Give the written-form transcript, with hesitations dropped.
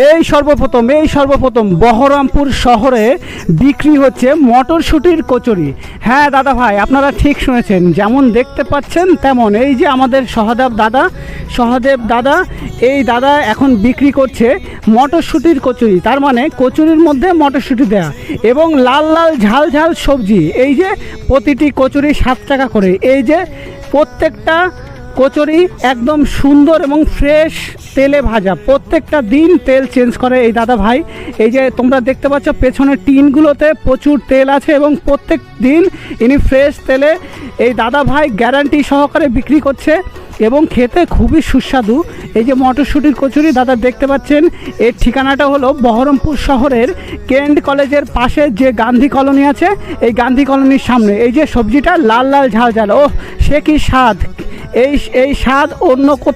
এই সর্বপ্রথম বহরমপুর শহরে বিক্রি হচ্ছে মটরশুঁটির কচুরি। হ্যাঁ দাদা ভাই, আপনারা ঠিক শুনেছেন, যেমন দেখতে পাচ্ছেন তেমন এই যে আমাদের সহদেব দাদা এই দাদা এখন বিক্রি করছে মটরশুঁটির কচুরি। তার মানে কচুরির মধ্যে মটরশুঁটি দেয়া এবং লাল লাল ঝাল ঝাল সবজি। এই যে প্রতিটি কচুরি 7 টাকা করে। এই যে প্রত্যেকটা কচুরি একদম সুন্দর এবং ফ্রেশ তেলে ভাজা, প্রত্যেকটা দিন তেল চেঞ্জ করে এই দাদা ভাই। এই যে তোমরা দেখতে পাচ্ছ পেছনের টিনগুলোতে প্রচুর তেল আছে এবং প্রত্যেক দিন ইনি ফ্রেশ তেলে এই দাদা ভাই গ্যারান্টি সহকারে বিক্রি করছে এবং খেতে খুবই সুস্বাদু। এই যে মটরশুঁটির কচুরি দাদা দেখতে পাচ্ছেন, এর ঠিকানাটা হলো বহরমপুর শহরের কেন্ট কলেজের পাশে যে গান্ধী কলোনি আছে, এই গান্ধী কলোনির সামনে। এই যে সবজিটা লাল লাল ঝাল ঝাল, ও সে কি স্বাদ! এই স্বাদ অন্য